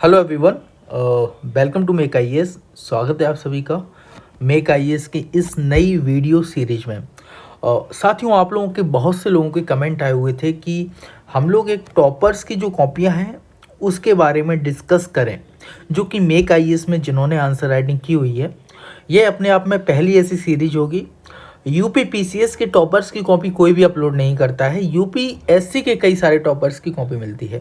Hello everyone, welcome to Make IAS. स्वागत है आप सभी का मेक आईएएस की इस नई वीडियो सीरीज में। साथियों, आप लोगों के बहुत से लोगों के कमेंट आए हुए थे कि हम लोग एक टॉपर्स की जो कॉपियां हैं उसके बारे में डिस्कस करें, जो कि मेक आईएएस में जिन्होंने आंसर राइटिंग की हुई है। ये अपने आप में पहली ऐसी सीरीज होगी। यूपी पीसीएस के टॉपर्स की कॉपी कोई भी अपलोड नहीं करता है, यूपीएससी के कई सारे टॉपर्स की कॉपी मिलती है।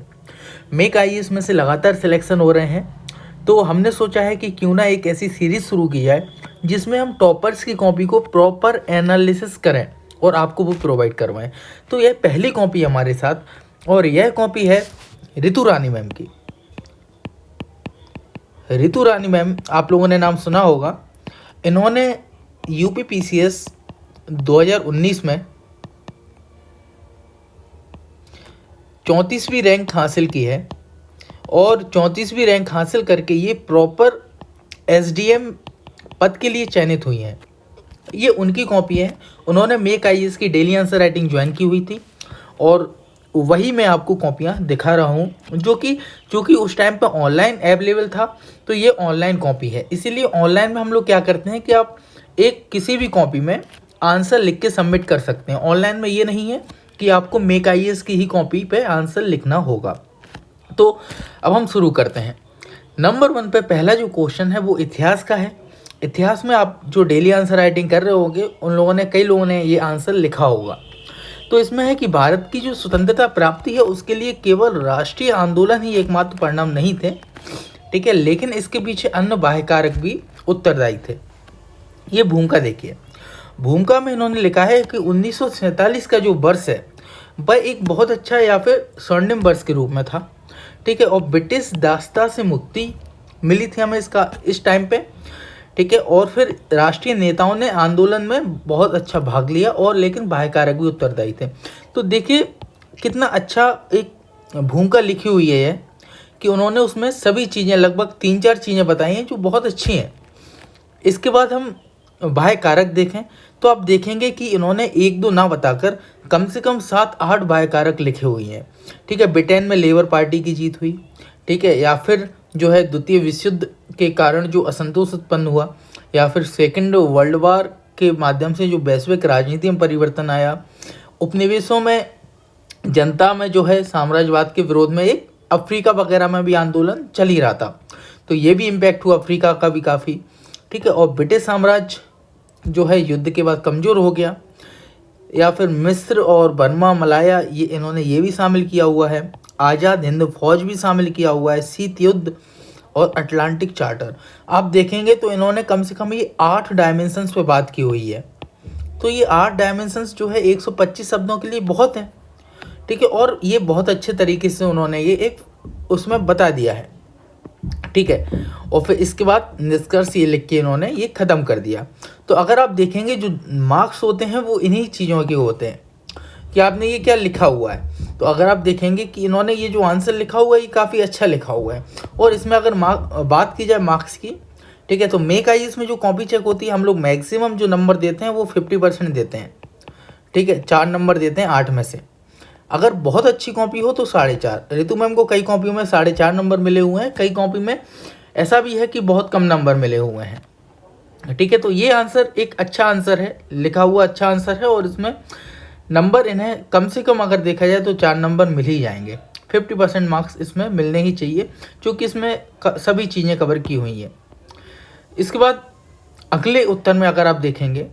मेक आईएएस में से लगातार सिलेक्शन हो रहे हैं, तो हमने सोचा है कि क्यों ना एक ऐसी सीरीज शुरू की जाए जिसमें हम टॉपर्स की कॉपी को प्रॉपर एनालिसिस करें और आपको वो प्रोवाइड करवाएं। तो यह पहली कॉपी हमारे साथ, और यह कॉपी है रितु रानी मैम की। रितु रानी मैम, आप लोगों ने नाम सुना होगा। इन्होंने यूपी पीसीएस 2019 में 34वीं रैंक हासिल की है, और 34वीं रैंक हासिल करके ये प्रॉपर एसडीएम पद के लिए चयनित हुई हैं। ये उनकी कॉपी है। उन्होंने मेक आईएएस की डेली आंसर राइटिंग ज्वाइन की हुई थी, और वही मैं आपको कॉपियाँ दिखा रहा हूँ, जो कि उस टाइम पे ऑनलाइन अवेलेबल था। तो ये ऑनलाइन कॉपी है, इसीलिए ऑनलाइन में हम लोग क्या करते हैं कि आप एक किसी भी कॉपी में आंसर लिख के सबमिट कर सकते हैं। ऑनलाइन में ये नहीं है कि आपको मेक आईएएस की ही कॉपी पे आंसर लिखना होगा। तो अब हम शुरू करते हैं। नंबर 1 पे पहला जो क्वेश्चन है वो इतिहास का है। इतिहास में आप जो डेली आंसर राइटिंग कर रहे होंगे उन लोगों ने, कई लोगों ने ये आंसर लिखा होगा। तो इसमें है कि भारत की जो स्वतंत्रता प्राप्ति है उसके लिए केवल राष्ट्रीय आंदोलन ही एकमात्र परिणाम नहीं थे, ठीक है, लेकिन इसके पीछे अन्य बाह्य कारक भी उत्तरदायी थे। ये भूमिका देखिए। भूमिका में इन्होंने लिखा है कि 1947 का जो वर्ष है वह एक बहुत अच्छा या फिर स्वर्णिम वर्ष के रूप में था, ठीक है, और ब्रिटिश दासता से मुक्ति मिली थी हमें इस टाइम पे, ठीक है, और फिर राष्ट्रीय नेताओं ने आंदोलन में बहुत अच्छा भाग लिया, और लेकिन बाह्य कारक भी उत्तरदायी थे। तो देखिए कितना अच्छा एक भूमिका लिखी हुई है ये, कि उन्होंने उसमें सभी चीज़ें, लगभग 3-4 चीज़ें बताई हैं जो बहुत अच्छी हैं। इसके बाद हम बाह्य कारक देखें तो आप देखेंगे कि इन्होंने 1-2 ना बताकर कम से कम 7-8 बाह्य कारक लिखे हुए हैं, ठीक है। ब्रिटेन में लेबर पार्टी की जीत हुई, ठीक है, या फिर जो है द्वितीय विश्व युद्ध के कारण जो असंतोष उत्पन्न हुआ, या फिर सेकेंड वर्ल्ड वार के माध्यम से जो वैश्विक राजनीति में परिवर्तन आया, उपनिवेशों में जनता में जो है साम्राज्यवाद के विरोध में एक अफ्रीका वगैरह में भी आंदोलन चल ही रहा था, तो ये भी इम्पैक्ट हुआ अफ्रीका का भी काफ़ी, ठीक है। और ब्रिटिश साम्राज्य जो है युद्ध के बाद कमज़ोर हो गया, या फिर मिस्र और बर्मा मलाया, ये इन्होंने ये भी शामिल किया हुआ है। आज़ाद हिंद फौज भी शामिल किया हुआ है, शीत युद्ध और अटलांटिक चार्टर। आप देखेंगे तो इन्होंने कम से कम ये 8 डायमेंशंस पे बात की हुई है। तो ये 8 डायमेंशंस जो है 125 शब्दों के लिए बहुत है, ठीक है, और ये बहुत अच्छे तरीके से उन्होंने ये एक उसमें बता दिया है, ठीक है। और फिर इसके बाद निष्कर्ष ये लिख के इन्होंने ये ख़त्म कर दिया। तो अगर आप देखेंगे जो मार्क्स होते हैं वो इन्हीं चीज़ों के होते हैं कि आपने ये क्या लिखा हुआ है। तो अगर आप देखेंगे कि इन्होंने ये जो आंसर लिखा हुआ है ये काफ़ी अच्छा लिखा हुआ है। और इसमें अगर बात की जाए मार्क्स की, ठीक है, तो मेक आईएएस में जो कॉपी चेक होती है हम लोग मैक्सिमम जो नंबर देते हैं वो 50% देते हैं, ठीक है, 4 नंबर देते हैं 8 में से। अगर बहुत अच्छी कॉपी हो तो 4.5। रितु मैम को कई कॉपियों में 4.5 नंबर मिले हुए हैं, कई कॉपी में ऐसा भी है कि बहुत कम नंबर मिले हुए हैं, ठीक है। तो ये आंसर एक अच्छा आंसर है, लिखा हुआ अच्छा आंसर है, और इसमें नंबर इन्हें कम से कम अगर देखा जाए तो 4 नंबर मिल ही जाएंगे। 50% मार्क्स इसमें मिलने ही चाहिए, क्योंकि इसमें सभी चीज़ें कवर की हुई हैं। इसके बाद अगले उत्तर में अगर आप देखेंगे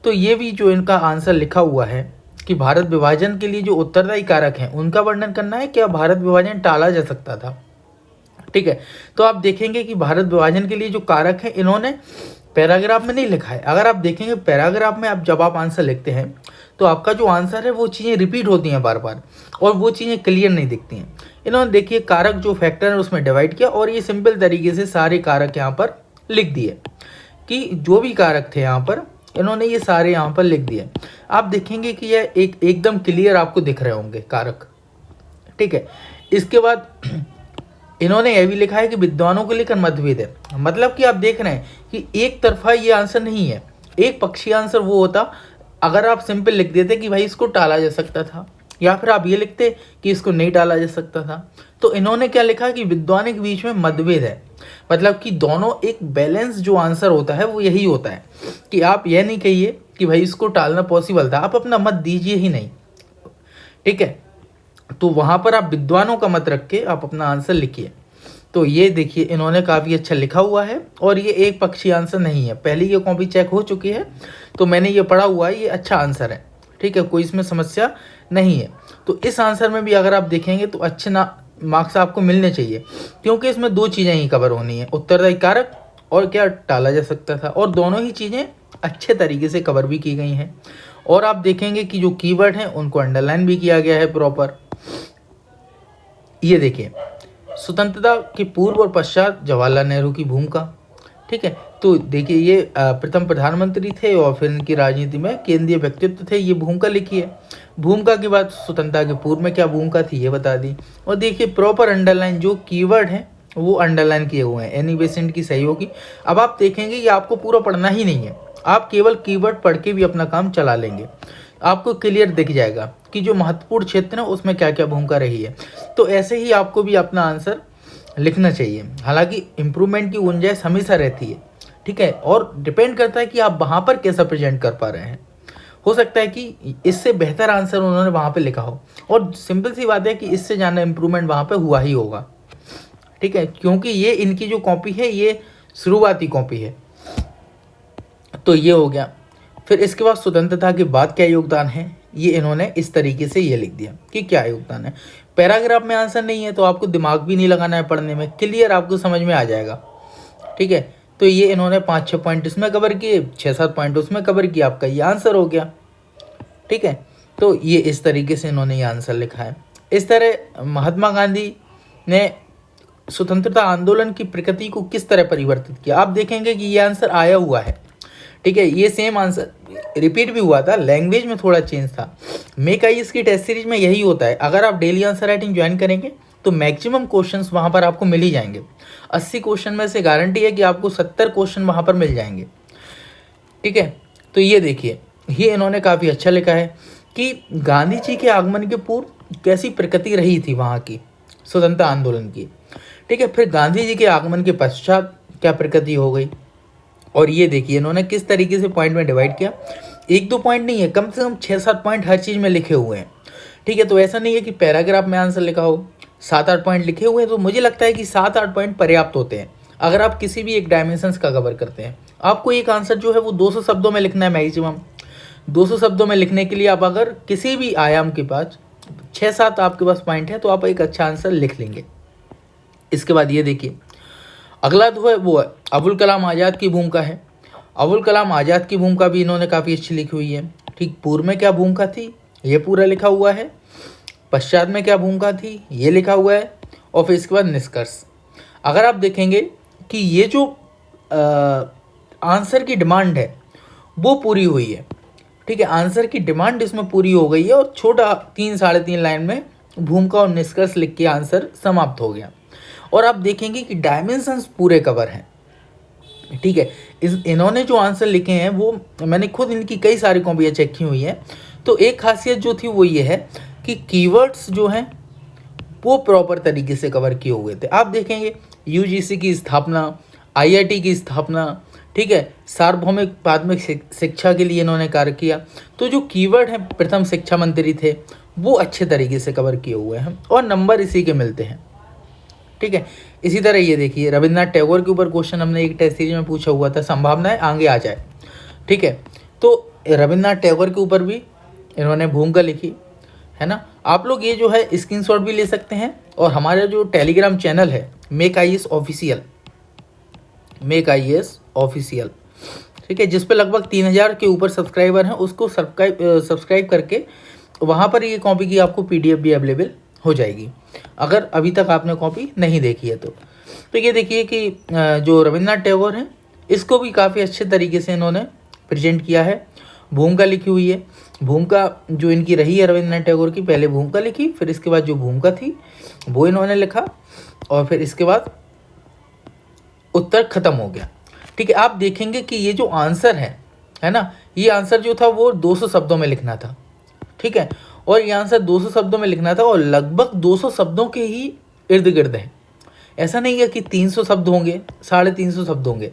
तो ये भी जो इनका आंसर लिखा हुआ है कि भारत विभाजन के लिए जो उत्तरदायी कारक हैं उनका वर्णन करना है, क्या भारत विभाजन टाला जा सकता था, ठीक है। तो आप देखेंगे कि भारत विभाजन के लिए जो कारक है इन्होंने पैराग्राफ में नहीं लिखा है। अगर आप देखेंगे पैराग्राफ में जब आप आंसर लिखते हैं तो आपका जो आंसर है वो चीज़ें रिपीट होती हैं बार बार, और वो चीज़ें क्लियर नहीं दिखती हैं। इन्होंने देखिए कारक जो फैक्टर है उसमें डिवाइड किया, और ये सिंपल तरीके से सारे कारक यहाँ पर लिख दिए कि जो भी कारक थे यहाँ पर इन्होंने ये सारे यहाँ पर लिख दिए। आप देखेंगे कि यह एकदम क्लियर आपको दिख रहे होंगे कारक, ठीक है। इसके बाद इन्होंने यह भी लिखा है कि विद्वानों को लेकर मतभेद है, मतलब कि आप देख रहे हैं कि एक तरफा ये आंसर नहीं है। एक पक्षीय आंसर वो होता अगर आप सिंपल लिख देते कि भाई इसको टाला जा सकता था, या फिर आप ये लिखते कि इसको नहीं डाला जा सकता था। तो इन्होंने क्या लिखा कि विद्वानों के बीच में मतभेद है, मतलब कि दोनों एक बैलेंस जो आंसर होता है वो यही होता है कि आप यह नहीं कहिए कि भाई इसको टालना पॉसिबल था, आप अपना मत दीजिए ही नहीं, ठीक है। तो वहाँ पर आप विद्वानों का मत रख के आप अपना आंसर लिखिए। तो ये देखिए इन्होंने काफ़ी अच्छा लिखा हुआ है और ये एक पक्षी आंसर नहीं है, पहले ये कॉपी चेक हो चुकी है, तो मैंने ये पढ़ा हुआ है, ये अच्छा आंसर है, ठीक है, कोई इसमें समस्या नहीं है। तो इस आंसर में भी अगर आप देखेंगे तो अच्छे ना मार्क्स आपको मिलने चाहिए, क्योंकि इसमें दो चीज़ें ही कवर होनी है, उत्तरदायी कारक और क्या टाला जा सकता था, और दोनों ही चीज़ें अच्छे तरीके से कवर भी की गई हैं। और आप देखेंगे कि जो कीवर्ड हैं उनको अंडरलाइन भी किया गया है प्रॉपर। ये देखिए स्वतंत्रता के पूर्व और पश्चात जवाहरलाल नेहरू की भूमिका, ठीक है। तो देखिए ये प्रथम प्रधानमंत्री थे और फिर इनकी राजनीति में केंद्रीय व्यक्तित्व थे, ये भूमिका लिखी है। भूमिका के बाद स्वतंत्रता के पूर्व में क्या भूमिका थी ये बता दी। और देखिए प्रॉपर अंडरलाइन जो कीवर्ड हैं वो अंडरलाइन किए हुए हैं, एनी बेसेंट की सहयोगी। अब आप देखेंगे कि आपको पूरा पढ़ना ही नहीं है, आप केवल कीवर्ड पढ़ के भी अपना काम चला लेंगे, आपको क्लियर दिख जाएगा कि जो महत्वपूर्ण क्षेत्र है उसमें क्या क्या भूमिका रही है। तो ऐसे ही आपको भी अपना आंसर लिखना चाहिए। हालांकि इम्प्रूवमेंट की गुंजाइश हमेशा रहती है, ठीक है, और डिपेंड करता है कि आप वहाँ पर कैसा प्रेजेंट कर पा रहे हैं। हो सकता है कि इससे बेहतर आंसर उन्होंने वहाँ पे लिखा हो, और सिंपल सी बात है कि इससे ज़्यादा इम्प्रूवमेंट वहाँ पे हुआ ही होगा, ठीक है, क्योंकि ये इनकी जो कॉपी है ये शुरुआती कॉपी है। तो ये हो गया। फिर इसके बाद स्वतंत्रता के बाद क्या योगदान है, ये इन्होंने इस तरीके से ये लिख दिया कि क्या योगदान है। पैराग्राफ में आंसर नहीं है तो आपको दिमाग भी नहीं लगाना है पढ़ने में, क्लियर आपको समझ में आ जाएगा, ठीक है। तो ये इन्होंने 5-6 पॉइंट इसमें कवर किए, 6-7 पॉइंट उसमें कवर किया, आपका ये आंसर हो गया, ठीक है। तो ये इस तरीके से इन्होंने ये आंसर लिखा है। इस तरह महात्मा गांधी ने स्वतंत्रता आंदोलन की प्रकृति को किस तरह परिवर्तित किया, आप देखेंगे कि ये आंसर आया हुआ है, ठीक है। ये सेम आंसर रिपीट भी हुआ था, लैंग्वेज में थोड़ा चेंज था। मेक आईएएस की टेस्ट सीरीज में यही होता है, अगर आप डेली आंसर राइटिंग ज्वाइन करेंगे तो मैक्सिमम क्वेश्चंस वहाँ पर आपको मिल ही जाएंगे। 80 क्वेश्चन में से गारंटी है कि आपको 70 क्वेश्चन वहाँ पर मिल जाएंगे, ठीक है। तो ये देखिए ये इन्होंने काफ़ी अच्छा लिखा है कि गांधी जी के आगमन के पूर्व कैसी प्रकृति रही थी वहाँ की स्वतंत्रता आंदोलन की, ठीक है। फिर गांधी जी के आगमन के पश्चात क्या प्रकृति हो गई, और ये देखिए इन्होंने किस तरीके से पॉइंट में डिवाइड किया। 1-2 पॉइंट नहीं है, कम से कम 6-7 पॉइंट हर चीज़ में लिखे हुए हैं, ठीक है। तो ऐसा नहीं है कि पैराग्राफ में आंसर लिखा हो, 7-8 पॉइंट लिखे हुए हैं। तो मुझे लगता है कि 7-8 पॉइंट पर्याप्त होते हैं अगर आप किसी भी एक डायमेंशंस का कवर करते हैं। आपको एक आंसर जो है वो 200 शब्दों में लिखना है मैक्सिमम। 200 शब्दों में लिखने के लिए आप अगर किसी भी आयाम के पास 6-7 आपके पास पॉइंट है तो आप एक अच्छा आंसर लिख लेंगे। इसके बाद ये देखिए अगला जो है वो अबुल कलाम आज़ाद की भूमिका है। अबुल कलाम आज़ाद की भूमिका भी इन्होंने काफ़ी अच्छी लिखी हुई है, ठीक। पूर्व में क्या भूमिका थी ये पूरा लिखा हुआ है, पश्चात में क्या भूमिका थी ये लिखा हुआ है, और फिर इसके बाद निष्कर्ष। अगर आप देखेंगे कि ये जो आंसर की डिमांड है वो पूरी हुई है, ठीक है, आंसर की डिमांड इसमें पूरी हो गई है, और छोटा 3-3.5 लाइन में भूमिका और निष्कर्ष लिख के आंसर समाप्त हो गया। और आप देखेंगे कि डायमेंशंस पूरे कवर हैं, ठीक है। इन्होंने जो आंसर लिखे हैं वो मैंने खुद इनकी कई सारी कॉपियाँ चेक की हुई हैं। तो एक खासियत जो थी वो ये है कि कीवर्ड्स जो हैं वो प्रॉपर तरीके से कवर किए हुए थे। आप देखेंगे यूजीसी की स्थापना, आईआईटी की स्थापना, ठीक है, सार्वभौमिक प्राथमिक शिक्षा के लिए इन्होंने कार्य किया। तो जो कीवर्ड हैं प्रथम शिक्षा मंत्री थे वो अच्छे तरीके से कवर किए हुए हैं, और नंबर इसी के मिलते हैं, ठीक है। इसी तरह ये देखिए रविन्द्रनाथ टैगोर के ऊपर क्वेश्चन हमने एक टेस्ट सीरीज में पूछा हुआ था, संभावनाएं आगे आ जाए, ठीक है। तो रविन्द्रनाथ टैगोर के ऊपर भी इन्होंने भूमिका लिखी है ना। आप लोग ये जो है स्क्रीनशॉट भी ले सकते हैं, और हमारा जो टेलीग्राम चैनल है make IAS official, make IAS official, ठीक है, जिस पे लगभग 3000 के ऊपर सब्सक्राइबर हैं, उसको सब्सक्राइब करके वहाँ पर ये कॉपी की आपको पीडीएफ भी अवेलेबल हो जाएगी, अगर अभी तक आपने कॉपी नहीं देखी है तो ये देखिए कि जो रविन्द्रनाथ टैगोर हैं इसको भी काफ़ी अच्छे तरीके से इन्होंने प्रेजेंट किया है। भूमिका लिखी हुई है, भूमिका जो इनकी रही है रविन्द्रनाथ टैगोर की, पहले भूमिका लिखी, फिर इसके बाद जो भूमिका थी वो इन्होंने लिखा, और फिर इसके बाद उत्तर खत्म हो गया, ठीक है। आप देखेंगे कि ये जो आंसर है ना, ये आंसर जो था वो 200 शब्दों में लिखना था, ठीक है, और ये आंसर 200 शब्दों में लिखना था और लगभग 200 शब्दों के ही इर्द गिर्द है। ऐसा नहीं है कि 300 शब्द होंगे, 350 शब्द होंगे,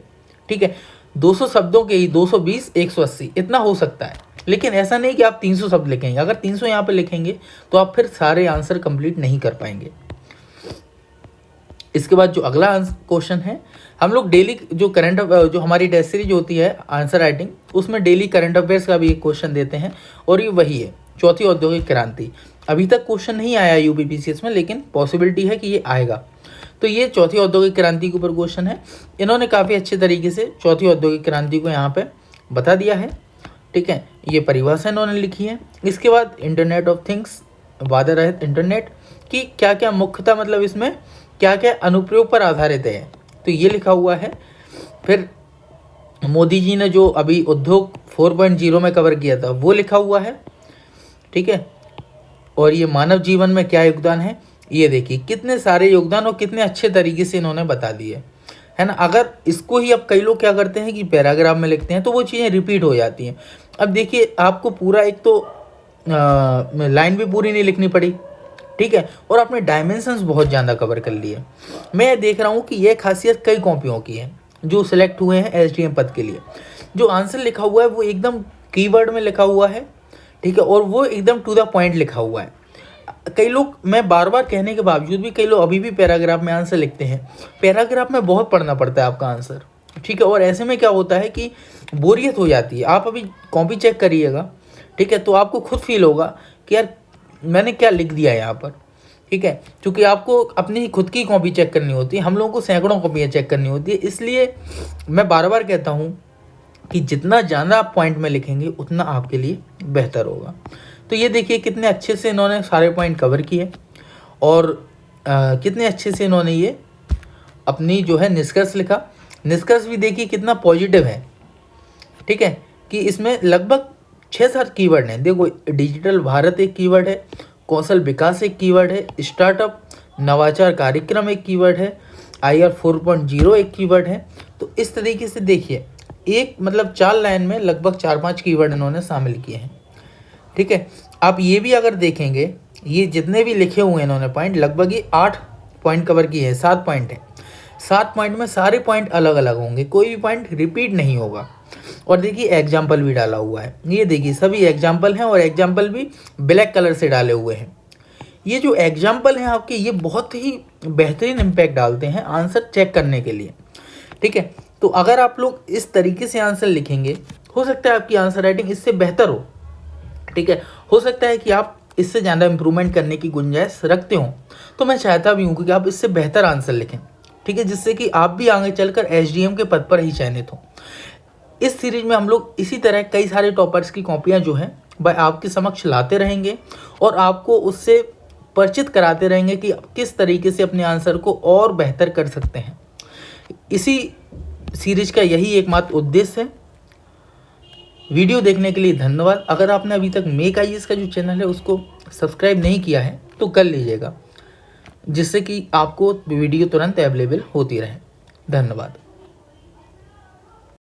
ठीक है, 200 शब्दों के ही 220, 180 इतना हो सकता है। लेकिन ऐसा नहीं कि आप 300 शब्द लिखेंगे। अगर 300 यहाँ पर लिखेंगे तो आप फिर सारे आंसर कंप्लीट नहीं कर पाएंगे। इसके बाद जो अगला क्वेश्चन है, हम लोग डेली जो हमारी टेस्ट सीरीज होती है आंसर राइटिंग, उसमें डेली करंट अफेयर्स का भी एक क्वेश्चन देते हैं और ये वही है, चौथी औद्योगिक क्रांति। अभी तक क्वेश्चन नहीं आया यूपीपीसीएस में, लेकिन पॉसिबिलिटी है कि ये आएगा। तो ये चौथी औद्योगिक क्रांति के ऊपर क्वेश्चन है। इन्होंने काफ़ी अच्छे तरीके से चौथी औद्योगिक क्रांति को यहाँ पे बता दिया है, ठीक है। ये परिभाषा इन्होंने लिखी है। इसके बाद इंटरनेट ऑफ थिंग्स, बाधा रहित इंटरनेट की क्या क्या मुख्यता, मतलब इसमें क्या क्या अनुप्रयोग पर आधारित है, तो ये लिखा हुआ है। फिर मोदी जी ने जो अभी उद्योग 4.0 में कवर किया था वो लिखा हुआ है, ठीक है। और ये मानव जीवन में क्या योगदान है, ये देखिए कितने सारे योगदान और कितने अच्छे तरीके से इन्होंने बता दिए, है ना। अगर इसको ही अब कई लोग क्या करते हैं कि पैराग्राफ में लिखते हैं तो वो चीज़ें रिपीट हो जाती हैं। अब देखिए आपको पूरा एक तो लाइन भी पूरी नहीं लिखनी पड़ी, ठीक है, और आपने डायमेंशंस बहुत ज़्यादा कवर कर लिए। मैं देख रहा हूँ कि ये खासियत कई कॉपियों की है जो सिलेक्ट हुए हैं एसडीएम पद के लिए। जो आंसर लिखा हुआ है वो एकदम कीवर्ड में लिखा हुआ है, ठीक है, और वो एकदम टू द पॉइंट लिखा हुआ है। कई लोग, मैं बार बार कहने के बावजूद भी कई लोग अभी भी पैराग्राफ में आंसर लिखते हैं। पैराग्राफ में बहुत पढ़ना पड़ता है आपका आंसर, ठीक है, और ऐसे में क्या होता है कि बोरियत हो जाती है। आप अभी कॉपी चेक करिएगा, ठीक है, तो आपको खुद फील होगा कि यार मैंने क्या लिख दिया यहाँ पर, ठीक है, क्योंकि आपको अपनी खुद की कॉपी चेक करनी होती है, हम लोगों को सैकड़ों कॉपियाँ चेक करनी होती है। इसलिए मैं बार बार कहता हूँ कि जितना ज़्यादा आप पॉइंट में लिखेंगे उतना आपके लिए बेहतर होगा। तो ये देखिए कितने अच्छे से इन्होंने सारे पॉइंट कवर किए और कितने अच्छे से इन्होंने ये अपनी जो है निष्कर्ष लिखा। निष्कर्ष भी देखिए कितना पॉजिटिव है, ठीक है, कि इसमें लगभग 6-7 कीवर्ड हैं। देखो, डिजिटल भारत एक कीवर्ड है, कौशल विकास एक कीवर्ड है, स्टार्टअप नवाचार कार्यक्रम एक कीवर्ड है, IR 4.0 एक कीवर्ड है। तो इस तरीके से देखिए एक मतलब 4 लाइन में लगभग 4-5 कीवर्ड इन्होंने शामिल किए हैं, ठीक है। आप ये भी अगर देखेंगे, ये जितने भी लिखे हुए हैं इन्होंने पॉइंट, लगभग ये 8 पॉइंट कवर किए हैं। 7 पॉइंट है, 7 पॉइंट में सारे पॉइंट अलग अलग होंगे, कोई भी पॉइंट रिपीट नहीं होगा। और देखिए एग्जाम्पल भी डाला हुआ है, ये देखिए सभी एग्जाम्पल हैं और एग्जाम्पल भी ब्लैक कलर से डाले हुए हैं। ये जो एग्जाम्पल हैं आपके, ये बहुत ही बेहतरीन इम्पैक्ट डालते हैं आंसर चेक करने के लिए, ठीक है। तो अगर आप लोग इस तरीके से आंसर लिखेंगे, हो सकता है आपकी आंसर राइटिंग इससे बेहतर हो, ठीक है। हो सकता है कि आप इससे ज़्यादा इम्प्रूवमेंट करने की गुंजाइश रखते हो। तो मैं चाहता भी हूँ कि आप इससे बेहतर आंसर लिखें, ठीक है, जिससे कि आप भी आगे चलकर एसडीएम के पद पर ही चयनित हों। इस सीरीज में हम लोग इसी तरह कई सारे टॉपर्स की कॉपियाँ जो हैं वह आपके समक्ष लाते रहेंगे और आपको उससे परिचित कराते रहेंगे कि आप किस तरीके से अपने आंसर को और बेहतर कर सकते हैं। इसी सीरीज का यही एकमात्र उद्देश्य है। वीडियो देखने के लिए धन्यवाद। अगर आपने अभी तक मेक आईएएस का जो चैनल है उसको सब्सक्राइब नहीं किया है तो कर लीजिएगा, जिससे कि आपको वीडियो तुरंत अवेलेबल होती रहे। धन्यवाद।